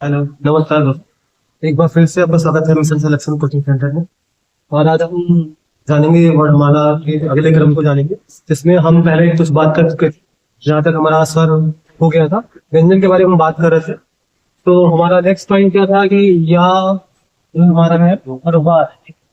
Hello, नमस्कार दोस्तों। एक बार फिर से आपका स्वागत है मिशन सिलेक्शन कोचिंग सेंटर में। और आज हम जानेंगे वर्णमाला के अगले क्रम को जानेंगे, जिसमें हम पहले कुछ बात कर चुके थे। जहाँ तक हमारा स्वर हो गया था, व्यंजन के बारे में बात कर रहे थे। तो हमारा नेक्स्ट पॉइंट क्या था कि या जो हमारा है और वाह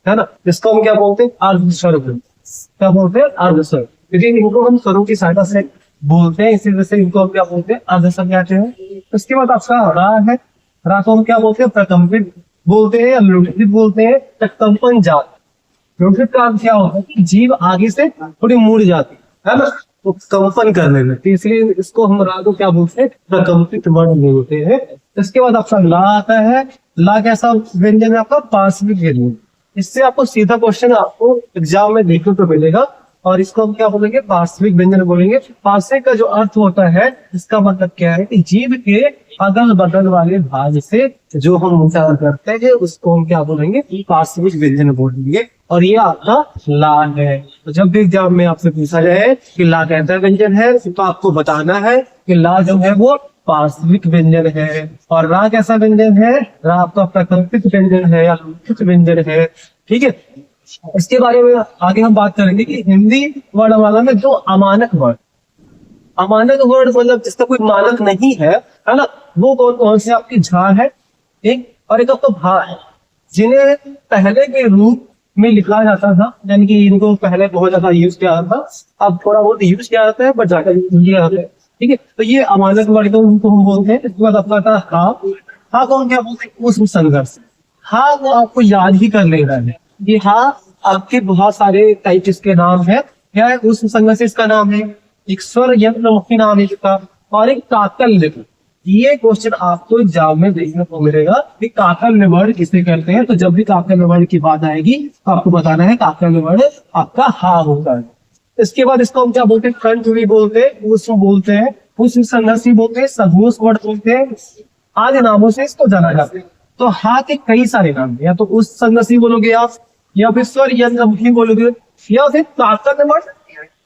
है ना, इसको हम क्या बोलते हैं? अर्ध स्वर। क्या बोलते हैं? अर्ध स्वर। क्योंकि इनको हम स्वरों की सहायता से बोलते हैं, इसी वजह से इनको हम क्या बोलते हैं? अर्ध स्वर कहते हैं। उसके बाद आपका रा है। रा को हम क्या बोलते हैं? प्रकंपित बोलते हैं या लुंठित बोलते हैं या कंपन जात। लुंठित का अर्थ क्या होता है कि जीव आगे से थोड़ी मुड़ जाती है ना, तो कंपन करने लगती है, इसलिए इसको हम रा को क्या बोलते हैं? प्रकंपित वर्ण बोलते हैं। इसके बाद आपका ला आता है। ला कैसा व्यंजन है? आपका पार्श्विक व्यंजन। इससे आपको सीधा क्वेश्चन आपको एग्जाम में देखने को मिलेगा। और इसको हम क्या बोलेंगे? पार्श्विक व्यंजन बोलेंगे। पार्श्विक का जो अर्थ होता है, इसका मतलब क्या है कि जीभ के अगल बगल वाले भाग से जो हम उच्चारण करते हैं उसको हम क्या बोलेंगे? पार्श्विक व्यंजन बोलेंगे। और ये आपका ला है। तो जब भी एग्जाम में आपसे पूछा जाए कि ला कैसा व्यंजन है, तो आपको बताना है कि ला जो है वो पार्श्विक व्यंजन है। और रा कैसा व्यंजन है? रा आपका प्रकंपित व्यंजन है या लुंठित व्यंजन है। ठीक है, इसके बारे में आगे हम बात करेंगे कि हिंदी वर्णमाला में जो अमानक वर्ड, अमानक वर्ड मतलब जिसका कोई मानक नहीं है ना, वो कौन कौन से? आपके झा है एक, और एक आपका भा है, जिन्हें पहले के रूप में लिखा जाता था, यानी कि इनको पहले बहुत ज्यादा यूज किया जाता था। अब थोड़ा बहुत यूज किया जाता है, बट ज्यादा यूज किया जाता है। ठीक है, तो ये अमानक वर्ड को उनको हम बोलते हैं। इसके बाद आपका था हा। हा को हम क्या बोलते हैं? उष्म संघर्ष। हा को आपको याद ही कर लेना है। ये हा आपके बहुत सारे टाइप इसके नाम है। क्या है? उष्म संघर्ष इसका नाम है, एक स्वर यंत्रमुखी नाम है इसका, और एक काकल्य। ये क्वेश्चन आपको एग्जाम में देखने को मिलेगा कि काकल्य वर्ड किसे कहते हैं। तो जब भी काकल्य वर्ड की बात आएगी तो आपको बताना है काकल्य वर्ड आपका हा होगा। इसके बाद इसको हम क्या बोलते हैं? कंठ भी बोलते हैं, उष्म बोलते हैं, उष्म संघर्ष भी बोलते हैं, सघोष वर्ड बोलते हैं, आदि नामों से इसको जाना जाता है। तो हा के कई सारे नाम है, या तो उस संघर्ष बोलोगे आप, या फिर स्वर यंत्रमुखी बोलोगे, या फिर काकल्य वर्ड,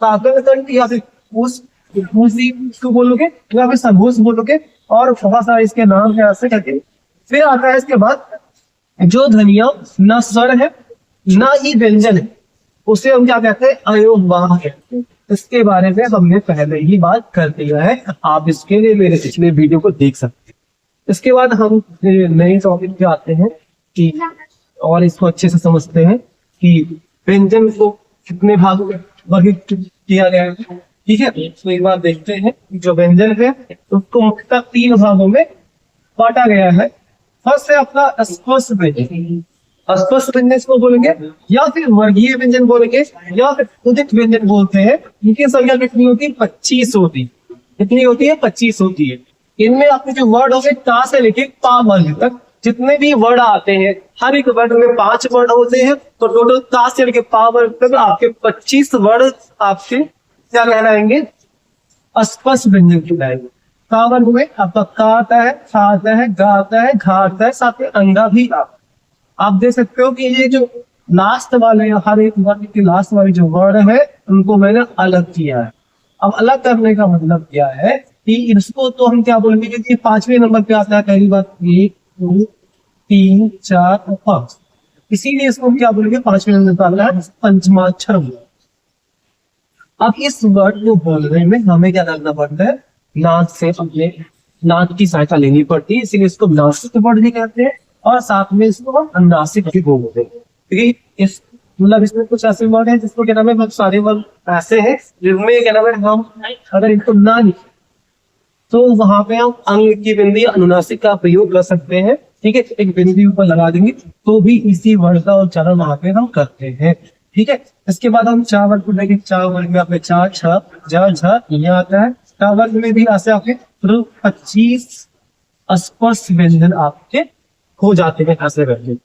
काकल्य कंठ, या फिर उस बोलोगे, या फिर सघोष बोलोगे, और बहुत सारे इसके नाम है ऐसे करके। फिर आता है इसके बाद जो ध्वनियां न स्वर है ना ही व्यंजन है, उसे हम क्या कहते हैं? अयोगवाह कहते हैं। इसके बारे में हमने पहले ही बात कर दिया है, आप इसके लिए मेरे पिछले वीडियो को देख सकते हैं। इसके बाद हम नए टॉपिक पे आते हैं कि और इसको अच्छे से समझते हैं कि व्यंजन को कितने भागों में वर्गीकृत किया गया है। ठीक है, तो एक बार देखते हैं जो व्यंजन है उसको मुख्यतः 3 भागों में बांटा गया है। फर्स्ट है अपना स्पर्श व्यंजन। स्पर्श व्यंजन इसको बोलेंगे, या फिर वर्गीय व्यंजन बोलेंगे, या फिर उदित व्यंजन बोलते हैं। इनकी संख्या कितनी होती है? 25 होती है। कितनी होती है? 25 होती है। इनमें आपके जो वर्ड होंगे ता से लेके पा वर्ग तक जितने भी वर्ड आते हैं, हर एक वर्ड में 5 वर्ड होते हैं। तो टोटल ता से लेके पा वर्ग तक आपके 25 वर्ड आपके क्या कहलाएंगे? स्पर्श व्यंजन कहलाएंगे। का वर्ग में आपका का आता है, खा आता है, गा आता है, घा आता है, साथ में अंगा भी आता है। आप देख सकते हो कि ये जो लास्ट वाले, हर एक वर्ड के लास्ट वाले जो वर्ड है उनको मैंने अलग किया है। अब अलग करने का मतलब क्या है कि इसको तो हम क्या बोलेंगे कि 5वें नंबर पे आता है। पहली बात 1 2 3 4 और 5, इसीलिए इसको हम क्या बोलेंगे? 5वें नंबर पे आता है पंचमाक्षर। अब इस वर्ड को बोलने में हमें क्या करना पड़ता है? नाक से, अपने नाक की सहायता लेनी पड़ती है, इसीलिए इसको नासिक वर्ड भी कहते हैं। और साथ में इसको हम अनुनासिक भी बोलते हैं, क्योंकि इस मतलब इसमें कुछ ऐसे वर्ड है जिसको क्या नाम है? बहुत सारे वर्ड ऐसे हैं जिनमें क्या नाम है, हम अगर इनको ना लिखें तो वहां पे हम अंग की बिंदी अनुनासिक का प्रयोग कर सकते हैं। ठीक है, एक बिंदी ऊपर लगा देंगे तो भी इसी वर्ड का उच्चारण वहां पे हम करते हैं। ठीक है, इसके बाद हम चा वर्ग को देखेंगे। चा वर्ग में आपके चा, छ, ज, झ ये आता है। टा वर्ग में भी ऐसे आपके 25 स्पर्श व्यंजन आपके हो जाते हैं ऐसे करके।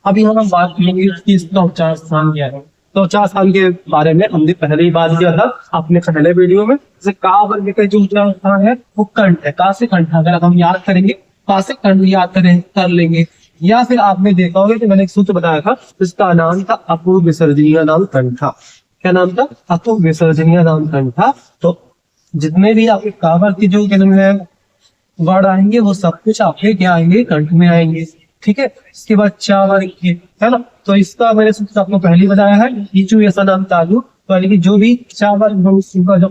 अभी हम बात करेंगे कि इसका उच्चारण स्थान क्या है। तो उच्चारण स्थान के बारे में हमने पहले ही बात किया था अपने पहले वीडियो में। जैसे का वर्ग का जो उच्चारण स्थान है वो कंठ है। का से कंठ अगर हम याद करेंगे, का से कंठ याद कर लेंगे। या फिर आपने देखा होगा कि मैंने एक सूत्र बताया था, इसका नाम था अपूर्व विसर्जनीय नाम कंठा। क्या नाम था? अपूर्व विसर्जनीय नाम कंठा। तो जितने भी आपके का वर्ग की जो है वर्ड आएंगे वो सब कुछ आपके क्या आएंगे, कंठ में आएंगे। ठीक है, इसके बाद चा वर्ग के, है ना, तो इसका मैंने सूत्र आपको पहले ही बताया है, ईचू ऐसा नाम तालु, तो यानी कि जो भी चा वर्ग हो उसका जो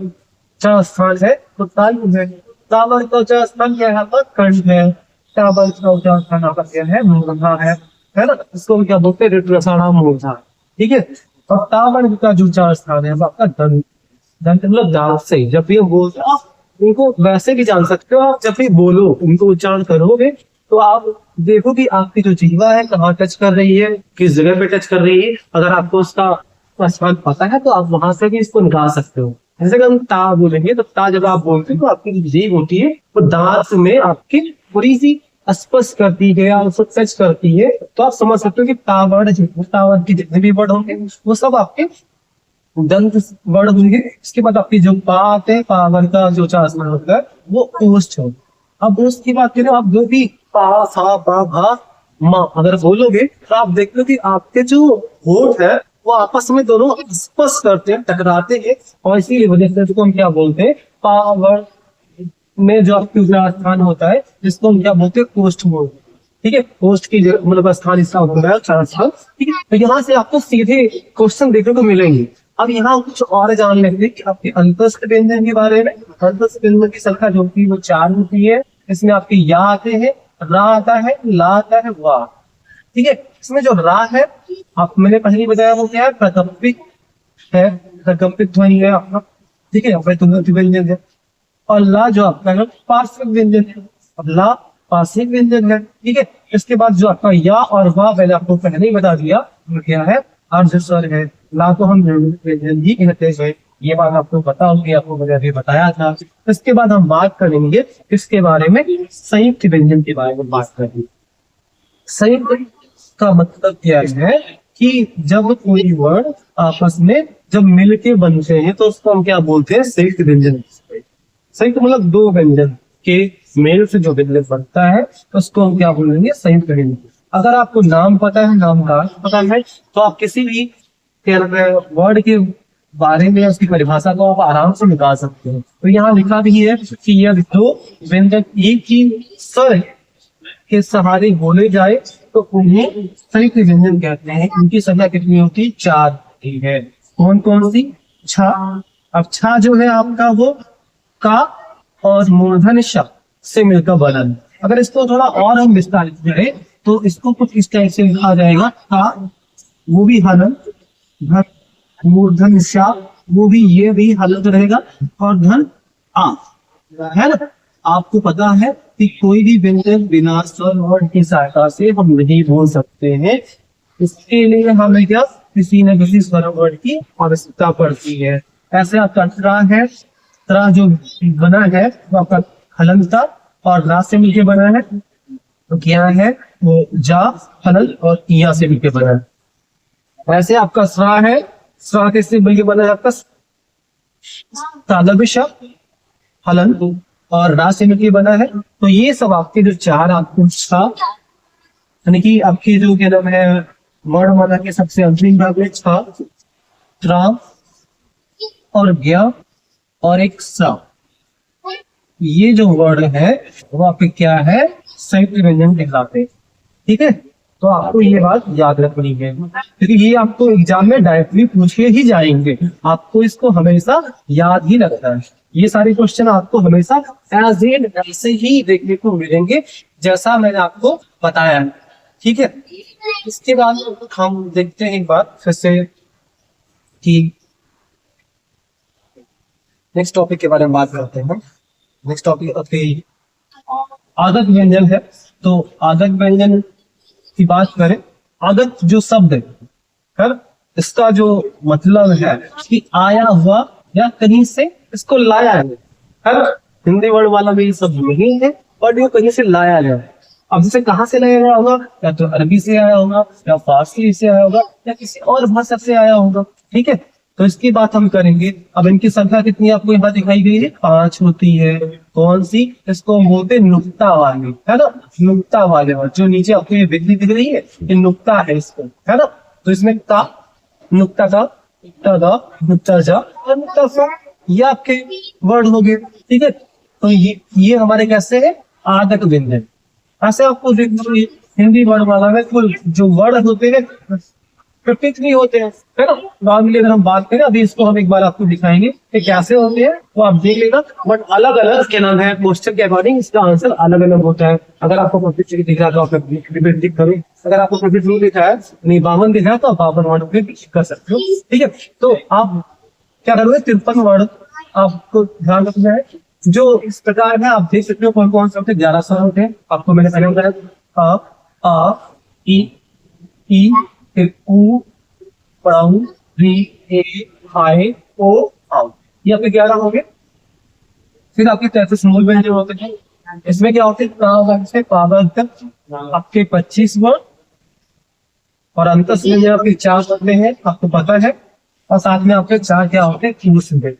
चा स्थान है तो तालु है। ता वर्ग का चा स्थान क्या है, यहाँ पर कंठ है। चा वर्ग का चा स्थान यहाँ पर क्या है, मूर्धा है ना, इसको क्या बोलते हैं, ऋतुरसाणाम मूर्धा। ठीक है, और ता वर्ग का जो चा स्थान है वो आपका दंत, दंत मतलब दांत से। जब भी हम बोलते हैं आप उनको वैसे भी जान सकते हो, आप जब भी बोलो उनको उच्चारण करोगे तो आप देखो कि आपकी जो जीवा है कहाँ टच कर रही है, किस जगह पे टच कर रही है। अगर आपको उसका स्थान पता है तो आप वहां से भी इसको निकाल सकते हो। जैसे कि हम ता बोलेंगे तो ता जब आप बोलते हो तो आपकी जो जीभ होती है वो दांत में आपकी थोड़ी सी स्पर्श करती है या उसको टच करती है, तो आप समझ सकते हो कि ता वर्ड के जितने भी वर्ड होंगे वो सब आपके दंत वर्ड होंगे। इसके बाद आपकी जो पा आते हैं, पा वर्ग का जो चार होता है वो ओष्ठ हो। अब ओष्ठ की बात करें, आप जो भी पा सा पा भा मा अगर बोलोगे तो आप देख लो कि आपके जो होठ है वो आपस में दोनों स्पर्श करते हैं, टकराते हैं, और इसी वजह से इसको हम क्या बोलते हैं, पा वर्ग में जो आपकी स्थान होता है जिसको हम क्या बोलते हैं, ओष्ठ बोलते हैं। ठीक है, पोस्ट की मतलब स्थान इसका होता है चार स्थान। ठीक है, तो यहाँ से आपको सीधे क्वेश्चन देखने को मिलेंगे। अब यहाँ कुछ और जान लेंगे कि आपके अंतस्थ व्यंजन के बारे में। अंतस्थ व्यंजन की संख्या जो होती है वो 4 होती है। इसमें आपके या आते हैं, रा आता है, ला आता है, वाह। ठीक है, इसमें जो रा है आप मैंने पहले ही बताया वो क्या है, प्रकंपित है, प्रकंपित ध्वनि है आपका। ठीक है, व्यंजन है। और ला जो आपका पार्श्विक व्यंजन है। अब ला पार्श्विक व्यंजन है। ठीक है, इसके बाद जो आपका या और वाह मैंने आपको पहले ही बता दिया वो क्या है, अर्ध स्वर है। ला को हम व्यंजन ही कहते हैं, ये बात आपको पता होगी, आपको मैंने अभी बताया था। इसके बाद हम बात करेंगे इसके बारे में, संयुक्त व्यंजन के बारे में बात करेंगे। संयुक्त का मतलब क्या है कि जब कोई वर्ड आपस में जब मिलके बनते हैं तो उसको हम क्या बोलते हैं, संयुक्त व्यंजन। संयुक्त मतलब दो व्यंजन के मेल से जो व्यंजन बनता है उसको हम क्या बोलेंगे, संयुक्त व्यंजन। अगर आपको नाम पता है, नाम का पता है, तो आप किसी भी वर्ड के बारे में उसकी परिभाषा को आप आराम से निकाल सकते हैं। तो यहाँ लिखा भी है कि यह दो व्यंजन एक ही स्वर के सहारे बोले जाए तो उन्हें संयुक्त व्यंजन कहते हैं। इनकी संख्या कितनी होती है, 4 होती है। कौन कौन सी, छा। अब छा जो है आपका वो का और मूर्धन्य श से मिलकर बना। अगर इसको थोड़ा और हम विस्तारित करें तो इसको कुछ इस टाइप से लिखा जाएगा, का वो भी हलंत, धन मूर्धन्य श वो भी, ये भी हलंत रहेगा, और धन आ, है ना। आपको पता है कि कोई भी व्यंजन बिना स्वर वर्ड की सहायता से हम नहीं बोल सकते हैं। इसके लिए हमें क्या, किसी न किसी स्वर वर्ड की आवश्यकता पड़ती है। ऐसे आपका त्रा है, त्रा जो बना है वो आपका हलंत और रा से मिलकर बना है। तो क्या है वो जा, हलन और इया से मिलकर बना है। ऐसे आपका स्रा है, स्रा कैसे मिलकर बना है आपका, तालव्य हलन और रा से मिलकर बना है। तो ये सब आपके जो 4 आपको यानी कि आपकी जो क्या नाम है वर्णमाला के सबसे अंतिम भाग में छा, त्रा और ज्ञा और एक सा, ये जो वर्ड है वो आपके क्या है, संयुक्त व्यंजन कहलाते हैं। ठीक है, तो आपको ये बात याद रखनी है क्योंकि ये आपको एग्जाम में डायरेक्टली पूछे ही जाएंगे। आपको इसको हमेशा याद ही रखना है। ये सारे क्वेश्चन आपको हमेशा एज एन ऐसे ही देखने को मिलेंगे जैसा मैंने आपको बताया है। ठीक है, इसके बाद हम देखते हैं एक बात फिर से कि नेक्स्ट टॉपिक के बारे में बात करते हैं। नेक्स्ट टॉपिक आपकी आदत व्यंजन है। तो आदत व्यंजन की बात करें, आदत जो शब्द है इसका जो मतलब है कि आया हुआ या कहीं से इसको लाया है। हिंदी वर्ड वाला भी सब नहीं है और ये कहीं से लाया गया है। अब जैसे कहाँ से लाया गया होगा, या तो अरबी से आया होगा, या फारसी से आया होगा, या किसी और भाषा से आया होगा। ठीक है, तो इसकी बात हम करेंगे। अब इनकी संख्या कितनी आपको यहाँ दिखाई गई है, 5 होती है। कौन सी, इसको बोलते नुक्ता वाली, है ना, नुक्ता वाले जो नीचे आपको ये बिजली दिख रही है ये नुक्ता है इसको, है ना। तो इसमें ता, नुक्ता का, नुक्ता जा और नुक्ता सा, ये आपके वर्ड हो गए। ठीक है, तो ये हमारे कैसे है, आदक व्यंजन। ऐसे आपको देखना हिंदी वर्णमाला में कुल जो वर्ड होते हैं 53 होते हैं, है ना। नॉर्मली अगर हम बात करें, अभी इसको हम एक बार आपको दिखाएंगे कि कैसे होते हैं, तो आप देख लेना। बट अलग अलग क्या नाम है, क्वेश्चन के अकॉर्डिंग इसका आंसर अलग अलग होता है। अगर आपको 53 दिख रहा है तो आप रिपीट टिक करो, अगर आपको 52 दिखा है, नहीं 52 दिखा है, तो आप 52 वर्ड पे कर सकते हो, ठीक है। तो आप क्या करोगे, 53 वर्ड आपको ध्यान रखना है। जो इस प्रकार है आप देख सकते हो कौन कौन से होते हैं, 11 स्वर होते हैं। आपको मैंने पहले बताया आ ई फिर ऊ पढ़ाऊ री ए आए ओ आओ, ये आपके 11 हो गए। फिर आपके 33 मूल व्यंजन होते हैं। इसमें क्या होते हैं, से पावर तक आपके 25 वर्ड, और अंत में जो आपके 4 होते हैं आपको पता है, और साथ में आपके 4 क्या होते हैं, क्यूस होते।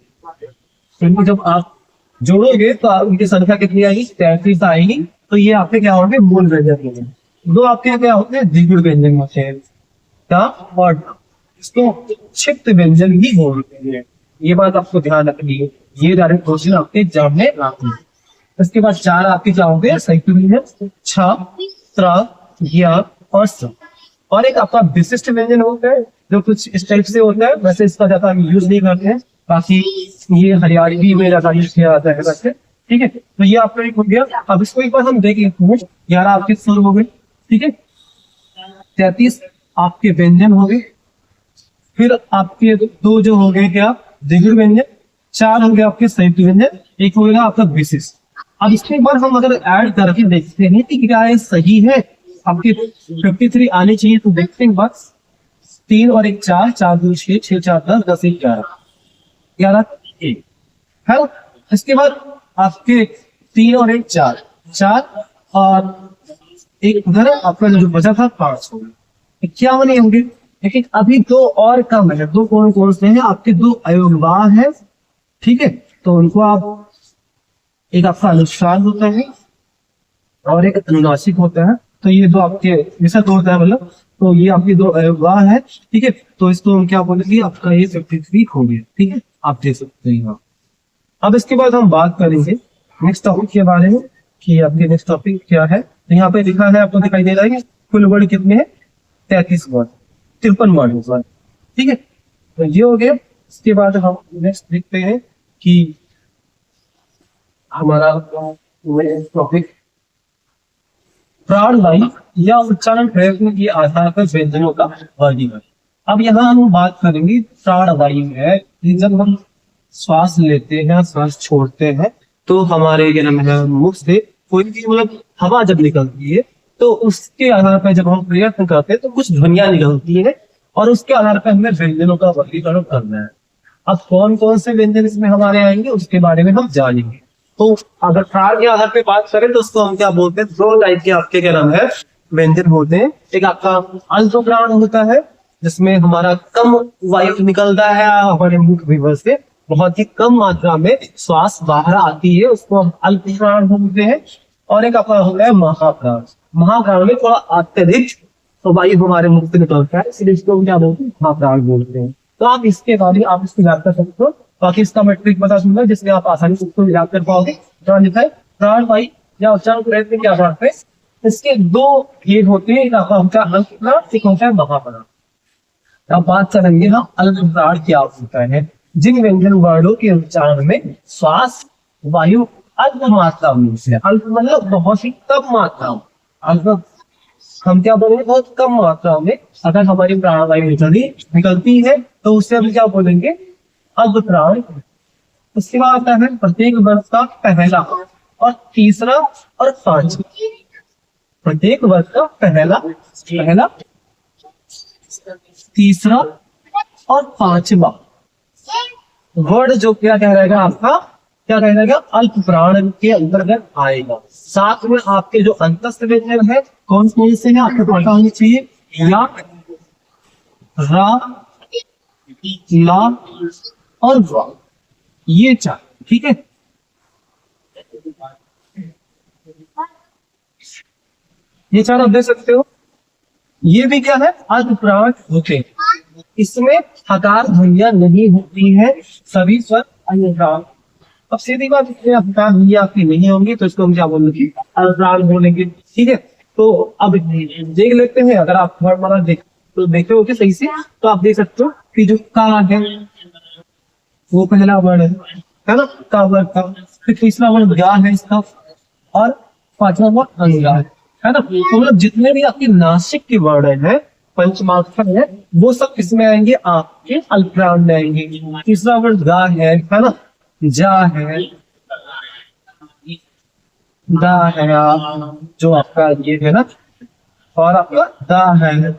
इनको जब आप जोड़ोगे तो उनकी संख्या कितनी आएगी, 33 आएगी। तो ये आपके क्या होंगे, मूल व्यंजन होंगे। दो आपके क्या होते हैं, द्विगुण व्यंजन होते हैं, क्या, और इसको क्षिप्त व्यंजन ही बोलते हैं। ये बात आपको ध्यान रखनी है, ये डायरेक्ट क्वेश्चन आपके एग्जाम में आते हैं। इसके बाद 4 आपके क्या होंगे, संयुक्त व्यंजन, छ, त्र, ज्ञ और स। और एक आपका विशिष्ट व्यंजन होता है जो कुछ इस टाइप से होता है, वैसे इसका ज्यादा हम यूज नहीं करते हैं, बाकी ये हरियाणवी में ज्यादा यूज किया जाता है वैसे, ठीक है। तो ये आपका एक हो गया। अब इसको एक बार हम देख लेते हैं। 11 आपके स्वर हो गए, ठीक है। 33 आपके व्यंजन हो गए। फिर आपके 2 जो हो गए क्या, द्विगुण व्यंजन। 4 हो गए आपके संयुक्त व्यंजन, एक हो गया आपका विशिष्ट। अब इसके बाद हम अगर ऐड करके देखते हैं कि क्या ये सही है, आपके 53 आने चाहिए, तो देखते हैं बस 3 और 1 4, 4 2 6, 6 4 10, 10 1 11, 11 1 है। इसके बाद आपके 3 और 1 4, 4 और एक उधर आपका जो बचा था 5 हो गया, 51 होंगे। लेकिन अभी 2 और कम है। 2 कौन कौन से हैं, आपके 2 अयोगवाह है, ठीक है। तो उनको आप, एक आपका अनुस्वार होता है और एक अनुनासिक होता है। तो ये 2 आपके ऐसा 2 होता है, मतलब तो ये आपकी 2 अयोगवाह है, ठीक है। तो इसको हम क्या बोलेंगे, आपका ये 53 हो गया, ठीक है। आप देख सकते हैं। अब इसके बाद हम बात करेंगे नेक्स्ट टॉपिक के बारे में कि आपके नेक्स्ट टॉपिक क्या है। तो यहाँ पे लिखा है, आपको दिखाई दे रहा है कुल वर्ड कितने हैं, 33 वर्ड, 53 वर्ड होगा, ठीक है। तो ये हो गया। इसके बाद हम नेक्स्ट देखते हैं कि हमारा टॉपिक प्राणवायु या उच्चारण प्रयत्न के आधार पर व्यंजनों का वर्गीकरण। अब यहाँ हम बात करेंगे प्राणवायु है, जब हम श्वास लेते हैं, श्वास छोड़ते हैं, तो हमारे मुख से कोई भी मतलब हवा जब निकलती है, तो उसके आधार पर जब हम प्रयत्न करते हैं तो कुछ ध्वनियां निकलती है, और उसके आधार पर हमें व्यंजनों का वर्गीकरण करना है। अब कौन कौन से व्यंजन इसमें हमारे आएंगे उसके बारे में हम जानेंगे। तो अगर प्राण के आधार पर बात करें तो उसको हम क्या बोलते हैं, 2 टाइप के आपके क्या नाम है, व्यंजन होते हैं। एक आपका अल्प प्राण होता है, जिसमें हमारा कम वायु निकलता है हमारे मुख विवर से, बहुत ही कम मात्रा में श्वास बाहर आती है, उसको हम अल्प प्राण बोलते हैं। और एक आपका होता है महाप्राण। महाप्राण में थोड़ा अत्यधिक तो वायु हमारे मुख से निकलता है, इसलिए इसको क्या बोलते हैं, महाप्राण बोलते हैं। तो आप इसके बारे में आप इसको याद कर सकते हो, बाकी इसका मैं ट्रिक बता दूंगा जिसमें आप आसानी से उसको याद कर पाओगे। प्राण वायु या उच्चारण प्रयत्न के आधार पर इसके 2 भेद होते हैं, एक आपका होता है अल्प प्राण, एक होता है महाप्राण। अब बात करेंगे हम अल्प प्राण क्या होता है। जिन व्यंजन वर्णों के उच्चारण में श्वास वायु अल्प मात्रा में से, अल्प मतलब बहुत ही कम मात्रा में, अल्प हम क्या बोलेंगे, बहुत कम मात्रा में अगर हमारी प्राणवायु निकलती है तो उससे हम क्या बोलेंगे, अल्प प्राण। उसके बाद आता है प्रत्येक वर्ग का पहला और तीसरा और पांचवा। प्रत्येक वर्ग का पहला तीसरा और पांचवा वर्ड जो क्या कह रहेगा, आपका क्या कह रहेगा, अल्प प्राण के अंतर्गत आएगा। साथ में आपके जो अंतस्थ व्यंजन है कौन कौन से हैं आपको पता होनी चाहिए, या, रा, ला और वा, ये 4, ठीक है। ये 4 आप देख सकते हो। ये भी क्या है, अल्प प्राण होते हैं। इसमें हकार ध्वनियां नहीं होती है, सभी स्वर अन्य प्राण अब सीधी बात है, ये आपकी नहीं होंगी तो इसको हम क्या बोलेंगे, अल्पप्राण बोलेंगे। ठीक है, तो अब देख लेते हैं, अगर आप वर्णमाला देखते हो कि सही से, तो आप देख सकते हो कि जो का है वो पहला वर्ण है ना, का वर्ण का। फिर तीसरा वर्ण गा है इसका, और पांचवा वर्ण अंगा है ना। तो मतलब जितने भी आपके नासिक के वर्ण है, पंचमाक्षर है, वो सब किसमें आएंगे, आपके अल्पप्राण में आएंगे। तीसरा वर्ण गा है ना, जा है, दा है, जो आपका ये है ना, और आपका दा है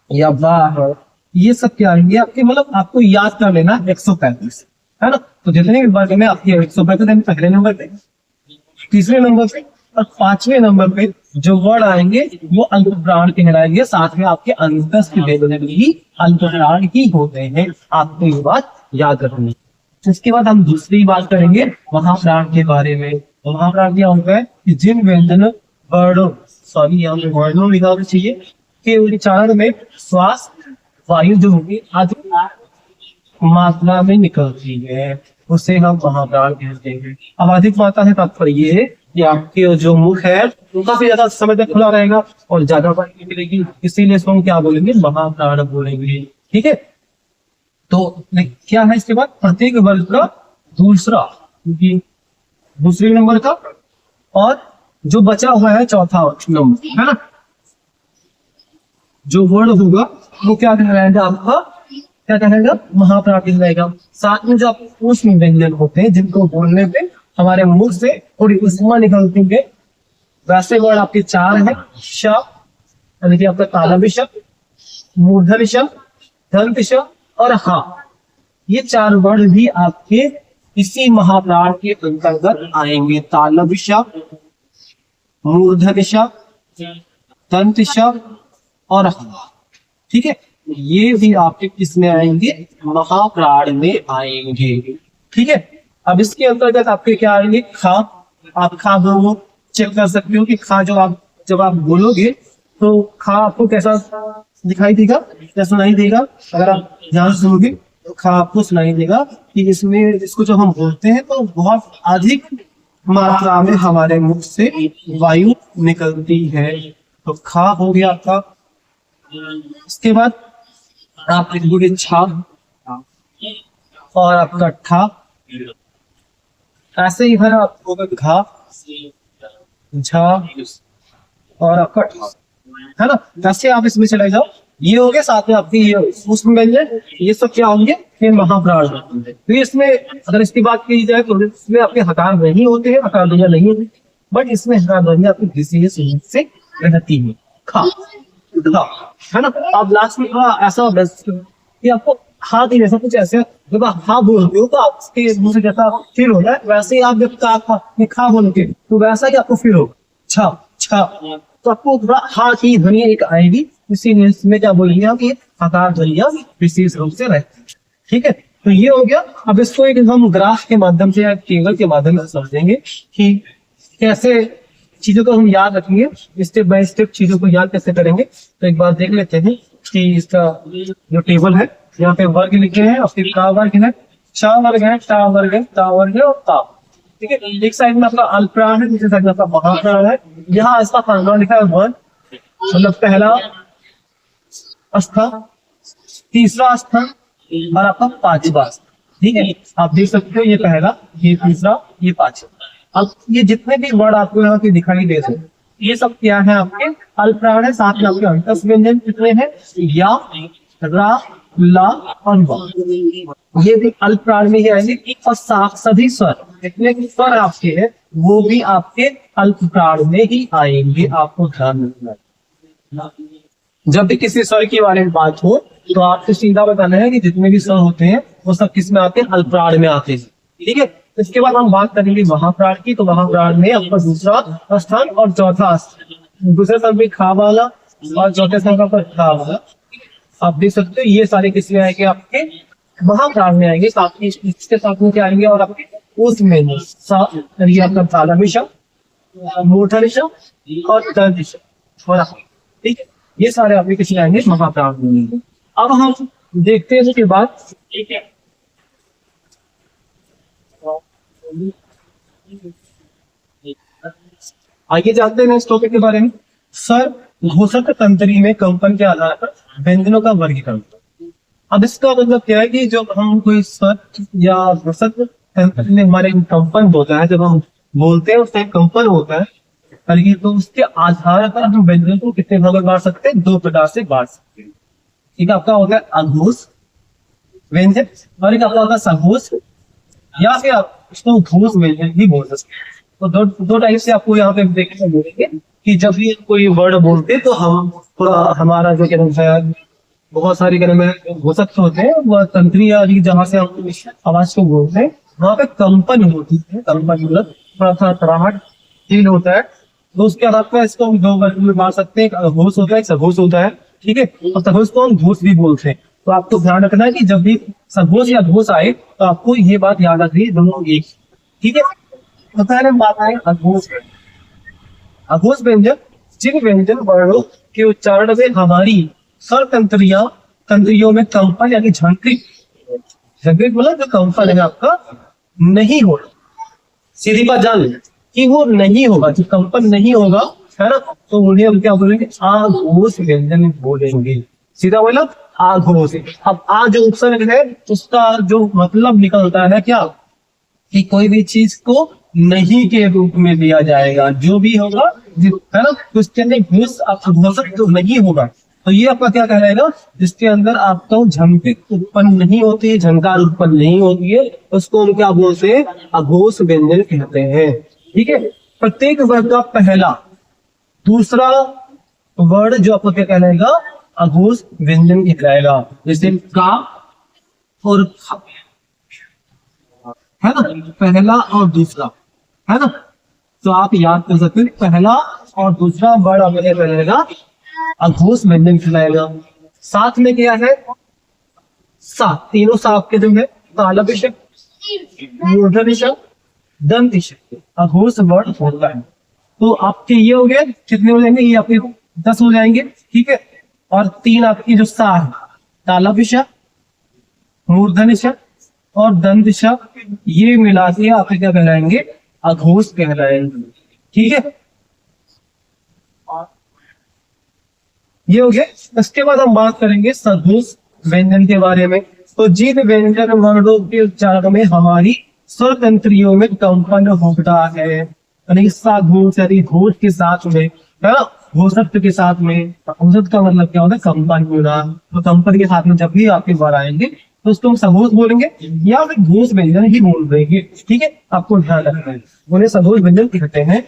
या वाह है, ये सब क्या आएंगे आपके, मतलब आपको याद कर लेना 135 है ना। तो जितने भी वर्ग में आपके 135 पहले नंबर पे, तीसरे नंबर पे और पांचवें नंबर पे जो वर्ड आएंगे वो अल्पप्राण कहलाएंगे। साथ में आपके अंतस के व्यंजन भी अल्पप्राण ही होते हैं, आपको ये बात याद रखनी। इसके बाद हम दूसरी बात करेंगे महाप्राण के बारे में। महाप्राण क्या होता है कि जिन व्यंजन वर्णों, सॉरी यहाँ पे वर्णों लिखा होना चाहिए, के उच्चारण में श्वास वायु जो होगी अधिक मात्रा में निकलती है, उसे हम महाप्राण कहते हैं। अब अधिक मात्रा से तात्पर्य ये है कि आपके जो मुख है वो काफी ज्यादा समय तक खुला रहेगा और ज्यादा वायु निकलेगी, इसीलिए इसको हम क्या बोलेंगे, महाप्राण बोलेंगे। ठीक है, तो क्या है इसके बाद प्रत्येक वर्ग का दूसरा, क्योंकि दूसरे नंबर का, और जो बचा हुआ है चौथा नंबर है ना, जो वर्ड होगा वो क्या कहलाएगा आपका, क्या कहलाएगा, महाप्राण कहलाएगा। साथ में जो आप ऊष्म व्यंजन होते हैं जिनको बोलने पे हमारे मुख से थोड़ी उष्मा निकलती है, वैसे वर्ड आपके चार है। श यानी कि आपका तालव्य शब्द, मूर्धन्य शब्द, दंत शब्द और हा, ये चार वर्ड भी आपके इसी महाप्राण के अंतर्गत आएंगे। तालव्य शब्द, मूर्धन्य शब्द, दंत शब्द और हा। ठीक है, ये भी आपके किसमें आएंगे, महाप्राण में आएंगे। ठीक है, अब इसके अंतर्गत आपके क्या आएंगे, खा। आप खा दोनों चेक कर सकते हो कि खा जब आप बोलोगे तो खा आपको कैसा दिखाई देगा, क्या सुनाई देगा। अगर आप ध्यान से सुनोगे तो खा आपको सुनाई देगा कि इसमें, इसको जब हम बोलते हैं तो बहुत अधिक मात्रा में हमारे मुख से वायु निकलती है। तो खा हो गया आपका। इसके बाद आप लिखोगे छा और आपका ठा, ऐसे ही फिर आप होगा घा, झा और आपका ठा, है ना। वैसे आप इसमें चले जाओ, ये हो गया। साथ में आपकी ये ऊष्म व्यंजन, ये सब क्या होंगे, फिर महाप्राण। तो इसमें अगर इसकी बात की जाए तो इसमें आपके हकार नहीं होते हैं, हकार ध्वनियां नहीं होती, बट इसमें हकार ध्वनियां आपकी विशेष रूप से रहती है। खा, है ना। आप लास्ट में थोड़ा ऐसा कि आपको हाथ ही जैसा कुछ ऐसे, जब आप हा बोलते हो तो आपके मुंह से जैसा फील होता है, वैसे ही आप जब खा बोलोगे तो वैसा ही आपको फील होगा, छा छा। तो आपको थोड़ा हा की ध्वनि एक आएगी, इसीलिए इसमें क्या बोलेंगे आप, ये हकार ध्वनियां विशेष रूप से रहती है। ठीक है, तो ये हो गया। अब इसको एक हम ग्राफ के माध्यम से या टेबल के माध्यम से समझेंगे कि कैसे चीजों को हम याद रखेंगे, स्टेप बाय स्टेप चीजों को याद कैसे करेंगे। तो एक बार देख लेते हैं कि इसका जो टेबल है, यहाँ पे वर्ग लिखे हैं और फिर का वर्ग है, शा वर्ग है, टा वर्ग है, ता वर्ग है और ता। ठीक है, एक साइड में आपका अल्पप्राण है, दूसरी साइड में आपका महाप्राण है। यहाँ इसका फॉर्मूला लिखा है वन, मतलब पहला स्थान, तीसरा स्थान और आपका पांचवा। ठीक है, आप देख सकते हो ये पहला, ये तीसरा, ये पांचवा। अब ये जितने भी वर्ड आपको यहाँ पे दिखाई दे रहे हैं, ये सब क्या है, आपके अल्पप्राण है। साथ में आपके अंतस व्यंजन कितने हैं, या, रा, ला और वा, ये भी अल्पप्राण में ही आएंगे। और सभी स्वर, जितने भी स्वर आपके हैं वो भी आपके अल्पप्राण में ही आएंगे। आपको ध्यान रखना, जब भी किसी स्वर के बारे में बात हो तो आपको सीधा बताना है कि जितने भी स्वर होते हैं वो सब किसमें आते हैं, अल्पप्राण में आते हैं। ठीक है, इसके बाद हम बात करेंगे महाप्राण की। तो महाप्राण में आपका दूसरा स्थान और चौथा स्थान, दूसरे स्थान पे खा वाला और चौथे स्थान पर खा वाला। आप देख सकते हो ये सारे किसमें आएंगे, आपके महाप्राण में आएंगे। साथ ही इसके साथ में क्या आएंगे, और आपके उसमें आपका तालव्य शब्द, मूर्धन्य शब्द और दंत शब्द। ठीक है, ये सारे आपके किसमें आएंगे, महाप्राण में। अब हम देखते हैं इसके बाद आइए जानते हैं इस टॉपिक के बारे में। सर, घोषक तंत्री में कंपन के आधार पर व्यंजनों का वर्गीकरण। अब इसका मतलब क्या है कि जब हम कोई स्वर या घोषक तंत्र में हमारे कंपन होता है, जब हम बोलते हैं उस टाइम कंपन होता है, तो उसके आधार पर हम व्यंजन को कितने भागों में बांट सकते हैं? 2 प्रकार से बांट सकते हैं। ठीक है, आपका होता है अघोष व्यंजन और एक आपका होता है सघोष, या फिर आप इसको घोष व्यंजन भी बोल सकते हैं। तो दो टाइप से आपको यहाँ पे देखने को मिलेंगे कि जब भी कोई वर्ड बोलते हैं तो हम थोड़ा हमारा जो क्या नाम है, बहुत सारे क्या नाम है घोषक होते हैं, वह तंत्री आदि जहाँ से हम आवाज को बोलते हैं वहां पे कंपन होती है। कंपन मतलब थोड़ा सा तड़ाहट फील होता है, तो उसके आधार पर इसको हम 2 वर्ग में बांट सकते हैं। एक अघोष होता है, एक सघोष होता है। ठीक है, और सघोष को हम घोष भी बोलते हैं। तो आपको ध्यान रखना है कि जब भी सघोष या घोष आए तो आपको ये बात याद रखनी है, दोनों एक। ठीक है, तो पहले बात आए अघोष। अघोष व्यंजन जिन व्यंजन वर्णों के उच्चारण में हमारी स्वर तंत्रियों में कंपन यानी झंकृत मतलब जो कंपन है आपका नहीं होगा। सीधी बात जान लें कि वो नहीं होगा, जो कंपन नहीं होगा, है ना, तो उन्हें हम क्या बोलेंगे? आघोष व्यंजन बोलेंगे। सीधा मतलब आघोष। अब आ जो उपसर्ग है उसका जो मतलब निकलता है क्या, कि कोई भी चीज को नहीं के रूप में लिया जाएगा, जो भी होगा, है ना, तो उसके अंदर घोष घोषक तो नहीं होगा। तो ये आपका क्या कहलाएगा? जिसके अंदर आपका झंकृत उत्पन्न नहीं होती है, झंकार उत्पन्न नहीं होती है, उसको हम क्या बोलते हैं? अघोष व्यंजन कहते हैं। ठीक है, प्रत्येक वर्ग का पहला दूसरा वर्ड जो आपको क्या कहलाएगा? अघोष व्यंजन कहलाएगा। जैसे का और ख, है ना, पहला और दूसरा, है ना, तो आप याद कर सकते हैं पहला और दूसरा वर्ड आपको क्या कहलाएगा? अघोष व्यंजन कहलाएगा। साथ में क्या है? सा, तीनों सा आपके जो है तालव्य शब्द, मूर्धन्य शब्द, दंत शब्द अघोष वर्ड होता है। तो आपके ये हो गए, कितने हो जाएंगे? ये आपके 10 हो जाएंगे। ठीक है, और 3 आपकी जो सा है, तालव्य शब्द, मूर्धन्य शब्द और दंत शब्द, ये मिला के आप क्या कहलाएंगे? अघोष कहलाएंगे। ठीक है, ये हो गया। इसके बाद हम बात करेंगे सघोष व्यंजन के बारे में। तो जिन व्यंजन वर्णों के उच्चारण में हमारी स्वर तंत्रियों में कंपन होता है, यानी सघोष यानी घोष के साथ में, है ना, घोषक के साथ में। घोषक का मतलब क्या होता है? कंपन होना। तो कंपन के साथ में जब भी आपके बार आएंगे तो उसको हम सघोष बोलेंगे या फिर घोष व्यंजन ही बोल देंगे। ठीक है, आपको ध्यान रखना है, उन्हें सघोष व्यंजन कहते हैं।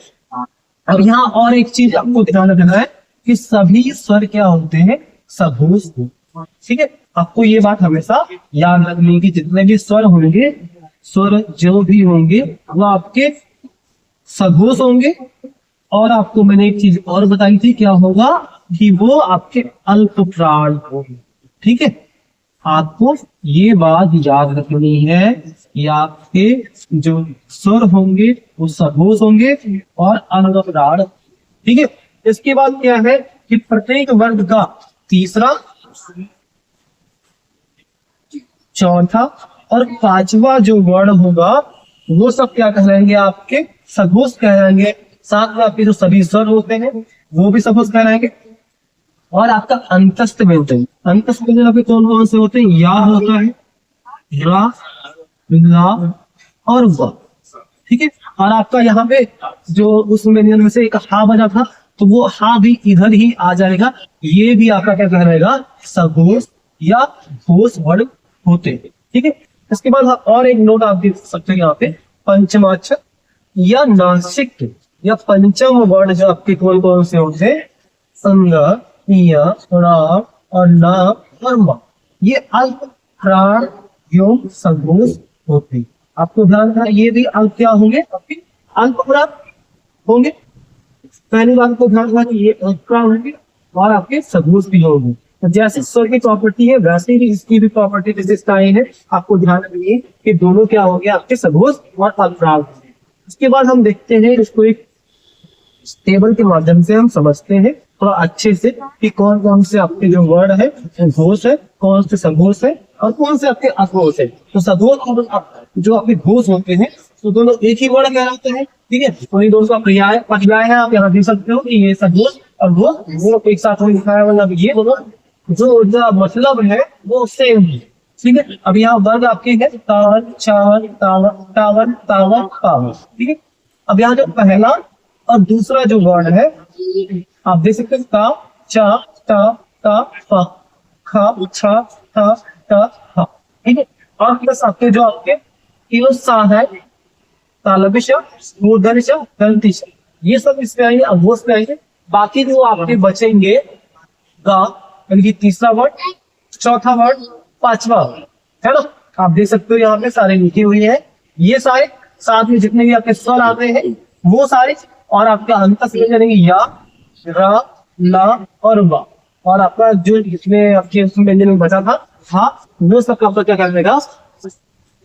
और यहाँ और एक चीज आपको ध्यान रखना है कि सभी स्वर क्या होते हैं? सघोष। ठीक है, आपको ये बात हमेशा याद रखनी है कि जितने भी स्वर होंगे, स्वर जो भी होंगे वो आपके सघोष होंगे। और आपको मैंने एक चीज और बताई थी, क्या होगा? कि वो आपके अल्प प्राण होंगे। ठीक है, आपको ये बात याद रखनी है कि आपके जो स्वर होंगे वो सघोष होंगे और अल्प प्राण। ठीक है, इसके बाद क्या है कि प्रत्येक वर्ग का तीसरा, चौथा और पांचवा जो वर्ण होगा वो सब क्या कहलाएंगे? आपके सघोष कहलाएंगे। साथ में आपके जो सभी स्वर होते हैं वो भी सघोष कहलाएंगे। और आपका अंतस्थ व्यंजन, अंतस्थ व्यंजन आपके कौन कौन से होते हैं? या होता है, रा, ला और व। ठीक है, और आपका यहाँ पे जो उस व्यंजन में से एक हा बजा था, तो वो हा भी इधर ही आ जाएगा। ये भी आपका क्या कहलाएगा? सघोष या घोष वर्ड होते हैं। ठीक है, इसके बाद और एक नोट आप देख सकते हैं यहाँ पे, पंचमाक्षर या नासिक या पंचम वर्ण जो आपके कौन कौन से होते हैं? संग, इया, रा और ना और मा, ये अल्प प्राण योग सघोष होते हैं। आपको ध्यान रखना, ये भी अल्प क्या होंगे? आपके अल्प प्राण होंगे। पहली बात को ध्यान रखना कि ये अल्प प्राण होंगे और आपके सघोष भी होंगे। तो जैसे स्वर की प्रॉपर्टी है वैसे ही इसकी भी प्रॉपर्टी विशेषताएं हैं। आपको ध्यान रखनी है कि दोनों क्या होंगे? आपके सघोष और अल्प प्राण। इसके बाद हम देखते हैं इसको एक टेबल के माध्यम से हम समझते हैं थोड़ा अच्छे से कि कौन कौन से आपके जो वर्ड है घोष है, कौन से सघोष है और कौन से आपके अघोष है। तो सघोष और जो आपके घोष होते हैं तो दोनों एक ही वर्ड कहलाते हैं। ठीक है, तो ये दोनों का पर्याय है। आप यहाँ देख सकते हो कि ये सदोष और वो एक साथ में लिखा है, मतलब ये दोनों जो मतलब है वो सेम है। ठीक है, अब यहाँ वर्ग आपके है तावन चावन तावन तावन तावन पावन। ठीक है, अब यहाँ जो पहला और दूसरा जो वर्ड है आप देख सकते हैं ता चा ता ता फा खा छा था ता हा। ठीक है, और प्लस आपके जो आपके तीनों सा है तालबिश मूर्धनिश दंतिश, ये सब इसमें आएंगे, अघोष में आएंगे। बाकी जो आपके बचेंगे गा यानी कि तीसरा वर्ड, चौथा वर्ड, पांचवा वर्ड, है ना। आप देख सकते हो यहाँ पे सारे लिखे हुए हैं, ये सारे साथ में जितने भी आपके स्वर आते हैं वो सारे, और आपके अंत से जानेंगे या रा ला और वा, और आपका जो इसमें आपके व्यंजन में बचा था हाँ, वो सब आपका क्या कहलाएगा,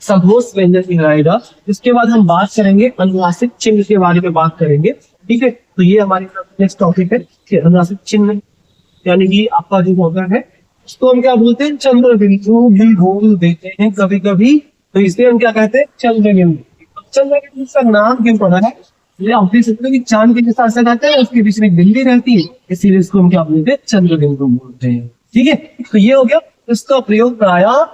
सघोष व्यंजन कहलाएगा। इसके बाद हम बात करेंगे अनुनासिक चिन्ह के बारे में बात करेंगे। ठीक है, तो ये हमारे नेक्स्ट टॉपिक है कि अनुनासिक चिन्ह यानी कि आपका जो होता है उसको हम क्या बोलते हैं, चंद्र बिंदु भी बोल देते हैं कभी कभी, तो इसलिए हम क्या कहते हैं, चंद्र बिंदु। चंद्र बिंदु का नाम क्यों पड़ा है, ये आप देख सकते हो कि चांद के साथ से रहते हैं, उसके बीच में एक बिंदी रहती है, इसीलिए इसको हम क्या बोलते हैं, चंद्र बिंदु बोलते हैं। ठीक है, तो ये हो गया। इसका प्रयोग प्रायः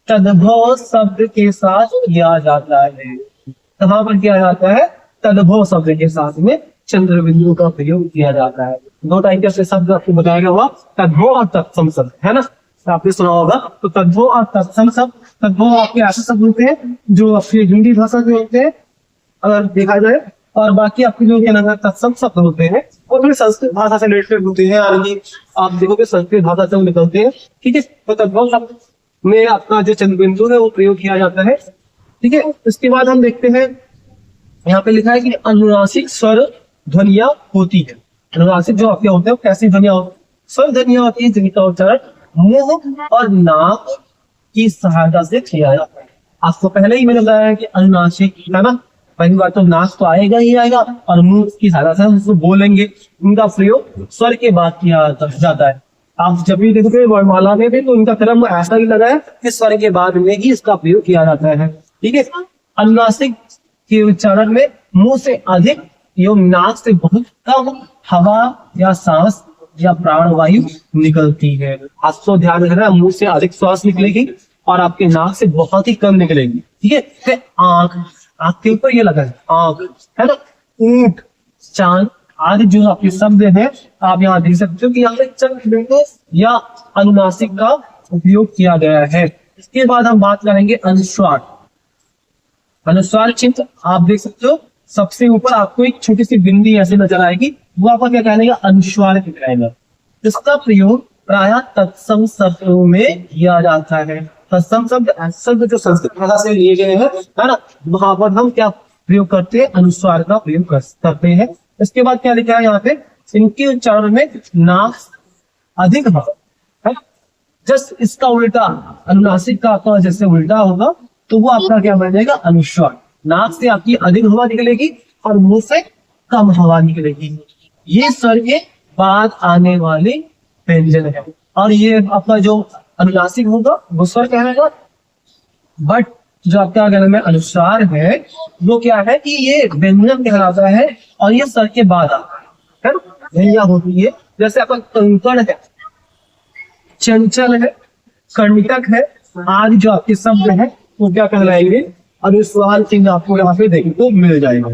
तद्भव शब्द के साथ किया जाता है। कहाँ पर किया जाता है, तद्भव शब्द के साथ में चंद्र बिंदु का प्रयोग किया जाता है। दो टाइप के शब्द आपको बताया गया हुआ, तद्भव और तत्सम शब्द, है ना, आपने सुना होगा। तो तद्भव और तत्सम शब्द, तद्भव आपके ऐसे शब्द होते हैं जो आपकी हिंदी भाषा में होते हैं अगर देखा जाए, और बाकी आपके जो क्या नाम है तत्सम शब्द होते हैं वो थोड़ी संस्कृत भाषा से रिलेटेड होते हैं, यानी आप देखोगे संस्कृत भाषा से वो निकलते हैं। ठीक है, तो तद्भव शब्द में आपका जो चंद्र बिंदु है वो प्रयोग किया जाता है। ठीक है, इसके बाद हम देखते हैं यहाँ पे लिखा है कि अनुनासिक स्वर ध्वनिया होती है। अनुनासिक जो आपके होते हैं वो कैसी ध्वनिया होती है, स्वर ध्वनिया होती है जिनका उच्चारण मुंह और नाक की सहायता से किया जाता है। आपको पहले ही मैंने बताया है कि अनुनासिक, है ना, पहली बार तो नाक तो आएगा ही आएगा और मुंह की सहायता से हम उसको बोलेंगे, उनका प्रयोग स्वर के बाद किया जाता है। आप जब भी देखोगे वर्णमाला में भी तो उनका क्रम ऐसा ही लगा है कि स्वर के बाद में ही इसका प्रयोग किया जाता है। ठीक है, अनुनासिक के उच्चारण में मुंह से अधिक एवं नाक से बहुत कम हवा या सांस या प्राणवायु निकलती है। आपको ध्यान रखना है, मुंह से अधिक श्वास निकलेगी और आपके नाक से बहुत ही कम निकलेगी। ठीक है, फिर आंख, आंख के ऊपर ये लगा है आंख, है ना, ऊंट, चांद आदि जो आपके शब्द हैं आप यहाँ देख सकते हो कि यहाँ पे चंद्र बिंदु या अनुनासिक का उपयोग किया गया है। इसके बाद हम बात करेंगे अनुस्वार। अनुस्वार चिन्ह आप देख सकते हो, सबसे ऊपर आपको एक छोटी सी बिंदी ऐसे नजर आएगी, वो आपका क्या कहलाएगा, अनुस्वार कहलाएगा। इसका प्रयोग प्रायः तत्सम शब्दों में किया जाता है। तत्सम शब्द जो संस्कृत भाषा से लिए गए हैं, है ना, वहां पर हम क्या प्रयोग करते हैं, अनुस्वार का प्रयोग करते हैं। इसके बाद क्या लिखा है यहाँ पे, इनके उच्चारण में नाक अधिक है, जस्ट इसका उल्टा अनुनासिक का आपका जैसे उल्टा होगा तो वो आपका क्या बनेगा, अनुस्वार। नाक से आपकी अधिक हवा निकलेगी और मुंह से कम हवा निकलेगी। ये स्वर के बाद आने वाले व्यंजन है, और ये आपका जो अनुनासिक होगा वो स्वर कहलाएगा, बट जो आपका अगर में अनुस्वार है वो क्या है कि ये व्यंजन कहलाता है और ये स्वर के बाद आता है ना, ध्वनिया होती है। जैसे आपका कंकड़ है, चंचल है, कर्णिटक है, आदि जो आपके शब्द है वो क्या कहलाएंगे, अनुस्वार चिन्ह आपको यहाँ पे देखने को मिल जाएगा।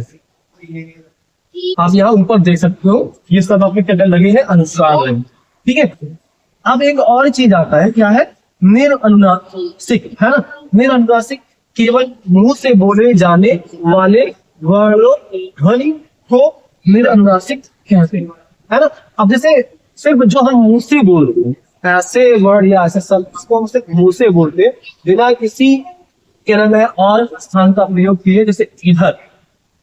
आप यहाँ ऊपर देख सकते हो ये सब आपके क्या लगे हैं, अनुस्वार है। ठीक है, अब एक और चीज आता है, क्या है, निरअनुनासिक, है ना। निरअनुनासिक केवल मुंह से बोले जाने वाले वर्णों ध्वनि को निरअनुनासिक कहते हैं, है ना। अब जैसे सिर्फ जो हम मुंह से बोलते हैं ऐसे वर्ड या ऐसे शब्द इसको हम सिर्फ मुंह से बोलते हैं बिना किसी क्या नाम है और स्थान का प्रयोग किए, जैसे इधर,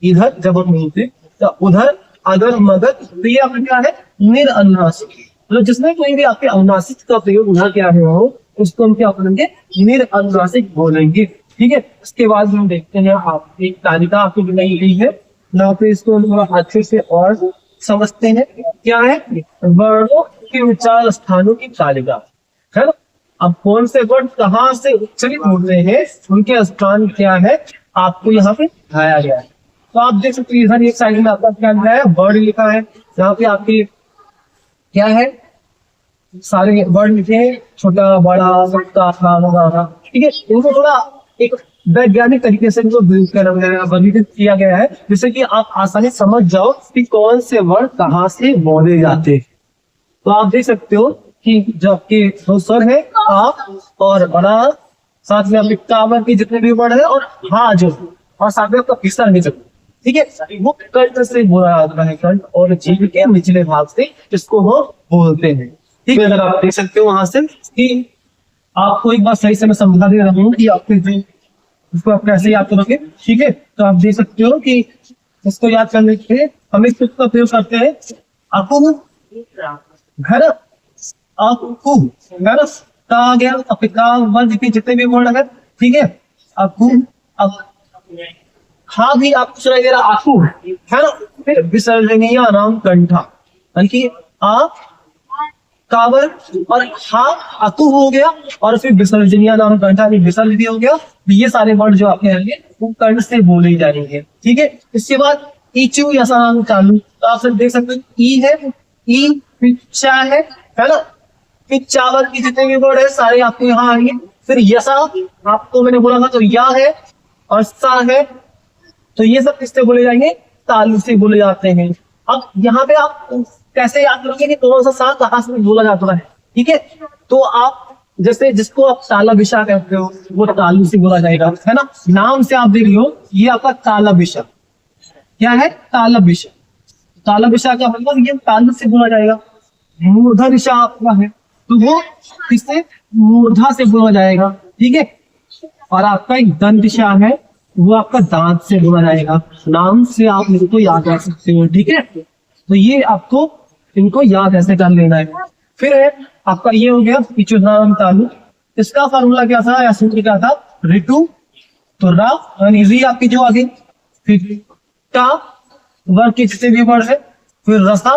इधर जब हम बोलते तो उधर, अगर मगर, तो ये आपका क्या है, निरअनुनासिक। तो जिसमें कोई भी आपके अनुनासिक का प्रयोग उधर क्या हो उसको हम क्या बोलेंगे, निरअनुनासिक बोलेंगे। ठीक है, इसके बाद हम देखते हैं आप एक तालिका आपको बनाई गई है, यहाँ पे इसको थोड़ा अच्छे से और समझते हैं क्या है, वर्णों के उच्चार स्थानों की तालिका, है ना। अब कौन से वर्ड कहाँ से उच्चारित होते हैं उनके स्थान क्या है आपको यहाँ पे दिखाया गया है। तो आप देख सकते हैं इधर एक साइड में आपका क्या लिखा है, वर्ड लिखा है, यहाँ पे आपके क्या है, सारे वर्ड लिखे हैं, छोटा बड़ा सबका खाना, ठीक है। इनको थोड़ा एक वैज्ञानिक तरीके से इनको वर्गीकृत किया गया है, जिससे कि आप आसानी समझ जाओ कि कौन से वर्ड कहाँ से बोले जाते हैं। तो आप देख सकते हो कि जो आपके दो स्वर है आप और बड़ा, साथ में आपके कावर के जितने भी वर्ड है, और हाँ जो, और साथ में आपका फिसर भी, ठीक है, वो कंठ से बोला जाता है, कंठ और जीभ के निचले भाग से, जिसको हम बोलते हैं। ठीक है, अगर आप देख सकते हो वहां से कि आपको एक बार सही से मैं समझा दे रहा हूँ कि आपके जो इसको आप कैसे याद करोगे। ठीक है, तो आप देख सकते हो कि इसको याद करने के लिए हम इस सूत्र का प्रयोग करते हैं। आपको घर, आपको घर का आ गया, आपके का वर्ग के जितने भी वर्ड है, ठीक है, आपको अब हाँ भी आपको सुनाई दे रहा आकू है ना। फिर विसर्जनीय नाम कंठा, यानी कि आ कावर और हा अतु हो गया, और फिर विसर्जनीय नाम कंठा विसर्ज भी हो गया। ये सारे वर्ड जो आपके आएंगे वो कंठ से बोले जाएंगे। ठीक है, इसके बाद ईचू यसा नाम चालू, तो आप सब देख सकते हैं ई है, ई फिर चा है ना, फिर चावल की जितने भी वर्ड है सारे आपको यहाँ आएंगे। फिर यसा आपको मैंने बोला था, तो या है और सा है, तो ये सब किससे बोले जाएंगे, तालु से बोले जाते हैं। अब यहाँ पे आप कैसे याद करोगे कि कौन सा सा कहाँ से बोला जाता है। ठीक है, तो आप जैसे जिसको आप ताला विषा कहते हो वो तालु से बोला जाएगा, है ना। नाम से आप देख लो, ये आपका ताला विषा क्या है, ताला विषा, ताला विषा का मतलब ये तालु से बोला जाएगा। मूर्धा विषा आपका है, तो वो किससे, मूर्धा से बोला जाएगा। ठीक है, और आपका एक दंत दिशा है, वो आपका दांत से बोला जाएगा। नाम से आप इनको याद रख सकते हो। ठीक है, तो ये आपको इनको याद ऐसे कर लेना है। फिर है आपका ये हो गया इचुनाम तालु, इसका फॉर्मूला क्या था या सूत्र क्या था, ऋतु तो रा यानी री आपकी जो आगे, फिर टा वर्ग के जितने भी वर्ड है, फिर रसा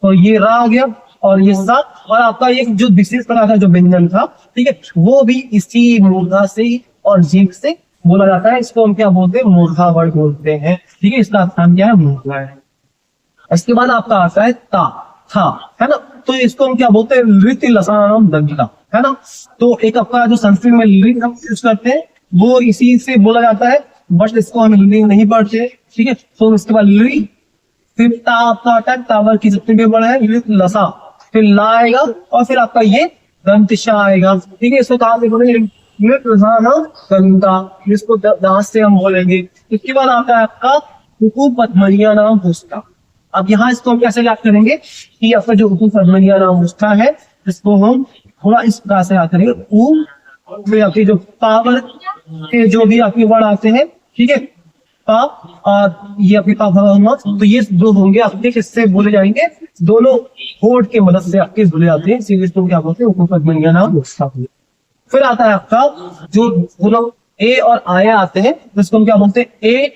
तो ये रा आ गया, और ये सा, और आपका एक जो विशेष तरह का जो व्यंजन था, ठीक है, वो भी इसी मूर्धा से और जीभ से बोला जाता है। इसको हम क्या बोलते हैं, मूर्धा वर्ड बोलते हैं। ठीक है, इसका नाम क्या है, मूर्धा है। इसके बाद आपका आता है ता, था, है ना, तो इसको हम क्या बोलते हैं, लृत लसाम दंता, है ना। तो एक आपका जो संस्कृत में लृत हम यूज करते हैं वो इसी से बोला जाता है, बट इसको हम हिंदी में नहीं पढ़ते। ठीक है, तो इसके बाद लृ, फिर ता आपका आता है, तावर की जितने भी बड़ा है लृत लसा, फिर ला आएगा, और फिर आपका ये दंतिशा आएगा। ठीक है, इसको कहाँ से बोलेंगे, जिसको दांत से हम बोलेंगे। इसके बाद आता है आपका पद्मनिया नाम पुस्तक। अब यहाँ इसको हम कैसे याद करेंगे कि आपका जो पद्मनिया नाम पुस्तक है, इसको हम थोड़ा इस प्रकार से याद करेंगे। फिर आपकी जो पावर के जो भी आपके वर्ड आते हैं, ठीक है, पा और ये आपके तो ये दो होंगे आपके किससे बोले जाएंगे, दोनों होठ के मदद से आपके बोले जाते हैं। इसीलिए इसको क्या बोलते हैं, पद्मनिया नाम पुस्तक। फिर आता है आपका जो दोनों ए और आया आते हैं, जिसको हम क्या बोलते हैं, ए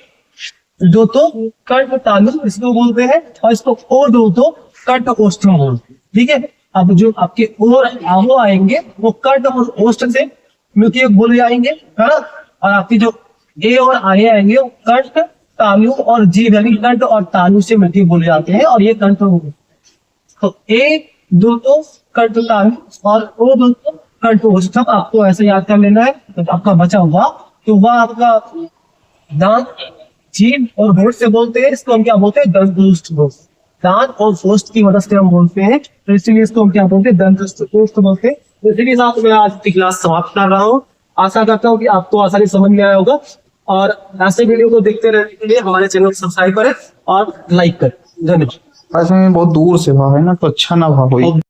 दो तो कंठ तालु इसको बोलते हैं, और इसको ओ दो तो कंठ ओष्ठम बोलते हैं। ठीक है, अब जो आपके और आवो आएंगे वो कंठ और ओष्ठ से मिलकर बोले जाएंगे, है ना। और आपकी जो ए और आए आएंगे वो कंठ तालु और जीभ यानी कंठ और तालु से मिलकर बोले जाते हैं, और ये कंठ हो गए। तो ए दो तो कंठ तालु और ओ दो तो कंठ ओष्ठम, आपको ऐसे याद कर लेना है। तो आपका बचा हुआ, तो वह आपका दांत, जीभ और होठ से बोलते हैं, इसको हम क्या बोलते हैं, दंतोष्ठ बोलते हैं। दांत और ओष्ठ की मदद से हम बोलते हैं, तो इसलिए इसको हम क्या बोलते हैं, दंतोष्ठ बोलते हैं। तो इसी के साथ मैं आज की क्लास समाप्त कर रहा हूँ। आशा करता हूँ कि आपको आसानी समझ में आया होगा, और ऐसे वीडियो को देखते रहने के लिए हमारे चैनल को सब्सक्राइब करें और लाइक करें। धन्यवाद। बहुत दूर से भाव है ना, तो अच्छा ना भाव हो।